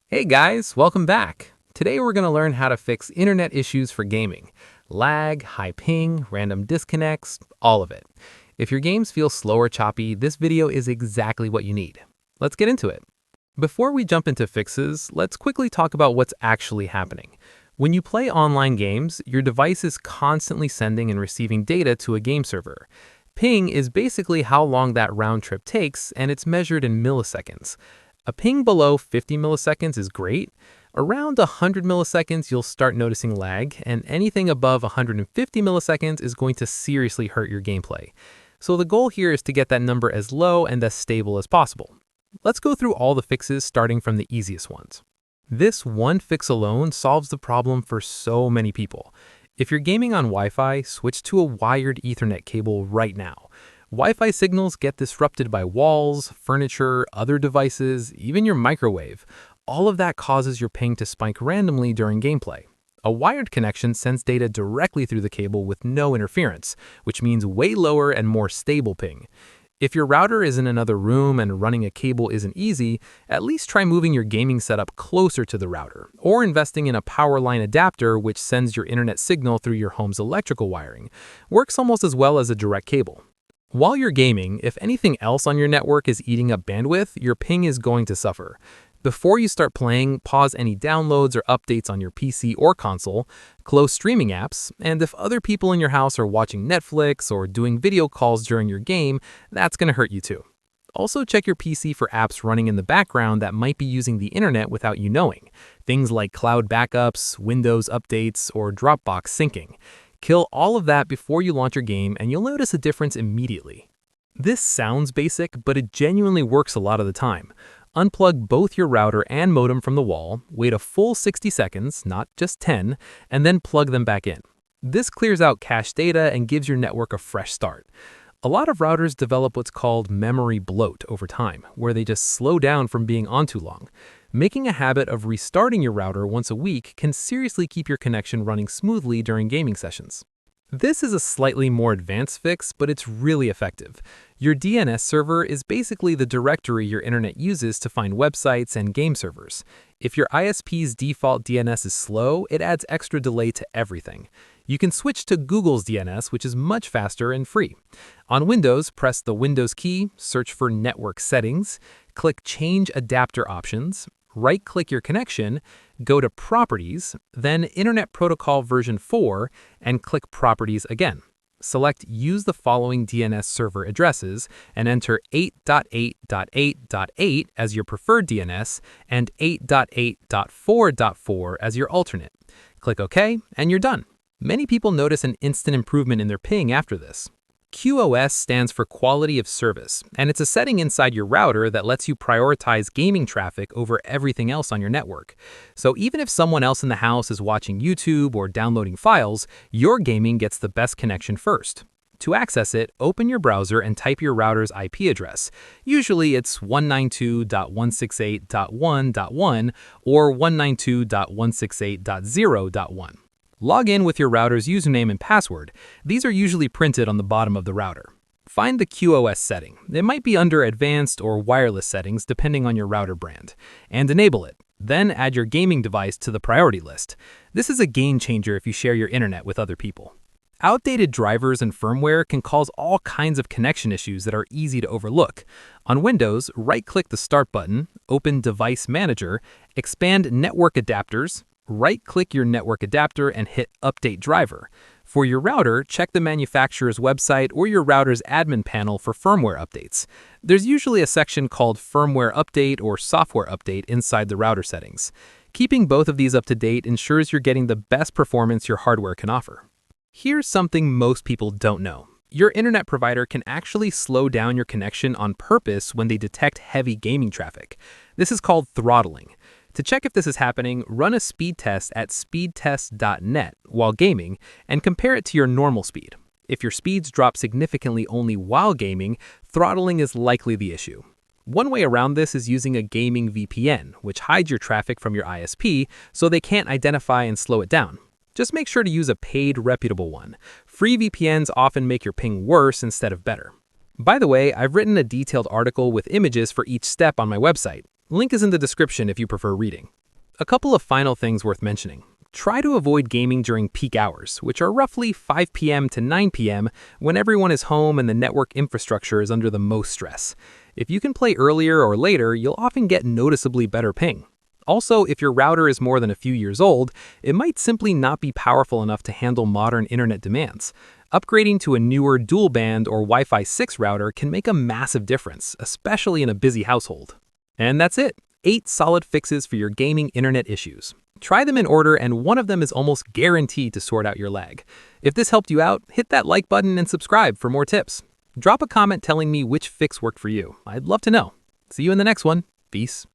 Hey guys, welcome back. Today we're going to learn how to fix internet issues for gaming. Lag, high ping, random disconnects, all of it. If your games feel slow or choppy, this video is exactly what you need. Let's get into it. Before we jump into fixes, let's quickly talk about what's actually happening. When you play online games, your device is constantly sending and receiving data to a game server. Ping is basically how long that round trip takes, and it's measured in milliseconds. A ping below 50 milliseconds is great. Around 100 milliseconds, you'll start noticing lag, and anything above 150 milliseconds is going to seriously hurt your gameplay. So the goal here is to get that number as low and as stable as possible. Let's go through all the fixes starting from the easiest ones. This one fix alone solves the problem for so many people. If you're gaming on Wi-Fi, switch to a wired Ethernet cable right now. Wi-Fi signals get disrupted by walls, furniture, other devices, even your microwave. All of that causes your ping to spike randomly during gameplay. A wired connection sends data directly through the cable with no interference, which means way lower and more stable ping. If your router is in another room and running a cable isn't easy, at least try moving your gaming setup closer to the router, or investing in a power line adapter which sends your internet signal through your home's electrical wiring. Works almost as well as a direct cable. While you're gaming, if anything else on your network is eating up bandwidth, your ping is going to suffer. Before you start playing, pause any downloads or updates on your PC or console, close streaming apps, and if other people in your house are watching Netflix or doing video calls during your game, that's going to hurt you too. Also check your PC for apps running in the background that might be using the internet without you knowing. Things like cloud backups, Windows updates, or Dropbox syncing. Kill all of that before you launch your game and you'll notice a difference immediately. This sounds basic, but it genuinely works a lot of the time. Unplug both your router and modem from the wall, wait a full 60 seconds, not just 10, and then plug them back in. This clears out cached data and gives your network a fresh start. A lot of routers develop what's called memory bloat over time, where they just slow down from being on too long. Making a habit of restarting your router once a week can seriously keep your connection running smoothly during gaming sessions. This is a slightly more advanced fix, but it's really effective. Your DNS server is basically the directory your internet uses to find websites and game servers. If your ISP's default DNS is slow, it adds extra delay to everything. You can switch to Google's DNS, which is much faster and free. On Windows, press the Windows key, search for Network Settings, click Change Adapter Options, right-click your connection, go to Properties, then Internet Protocol version 4, and click Properties again. Select Use the following DNS server addresses and enter 8.8.8.8 as your preferred DNS and 8.8.4.4 as your alternate. Click OK, and you're done. Many people notice an instant improvement in their ping after this. QoS stands for Quality of Service, and it's a setting inside your router that lets you prioritize gaming traffic over everything else on your network. So even if someone else in the house is watching YouTube or downloading files, your gaming gets the best connection first. To access it, open your browser and type your router's IP address. Usually it's 192.168.1.1 or 192.168.0.1. Log in with your router's username and password. These are usually printed on the bottom of the router. Find the QoS setting. It might be under Advanced or Wireless settings depending on your router brand, and enable it. Then add your gaming device to the priority list. This is a game changer if you share your internet with other people. Outdated drivers and firmware can cause all kinds of connection issues that are easy to overlook. On Windows, right-click the Start button, open Device Manager, expand Network Adapters, right-click your network adapter and hit Update Driver. For your router, check the manufacturer's website or your router's admin panel for firmware updates. There's usually a section called Firmware Update or Software Update inside the router settings. Keeping both of these up to date ensures you're getting the best performance your hardware can offer. Here's something most people don't know. Your internet provider can actually slow down your connection on purpose when they detect heavy gaming traffic. This is called throttling. To check if this is happening, run a speed test at speedtest.net while gaming and compare it to your normal speed. If your speeds drop significantly only while gaming, throttling is likely the issue. One way around this is using a gaming VPN, which hides your traffic from your ISP so they can't identify and slow it down. Just make sure to use a paid, reputable one. Free VPNs often make your ping worse instead of better. By the way, I've written a detailed article with images for each step on my website. Link is in the description if you prefer reading. A couple of final things worth mentioning. Try to avoid gaming during peak hours, which are roughly 5 p.m. to 9 p.m. when everyone is home and the network infrastructure is under the most stress. If you can play earlier or later, you'll often get noticeably better ping. Also, if your router is more than a few years old, it might simply not be powerful enough to handle modern internet demands. Upgrading to a newer dual-band or Wi-Fi 6 router can make a massive difference, especially in a busy household. And that's it. 8 solid fixes for your gaming internet issues. Try them in order, and one of them is almost guaranteed to sort out your lag. If this helped you out, hit that like button and subscribe for more tips. Drop a comment telling me which fix worked for you. I'd love to know. See you in the next one. Peace.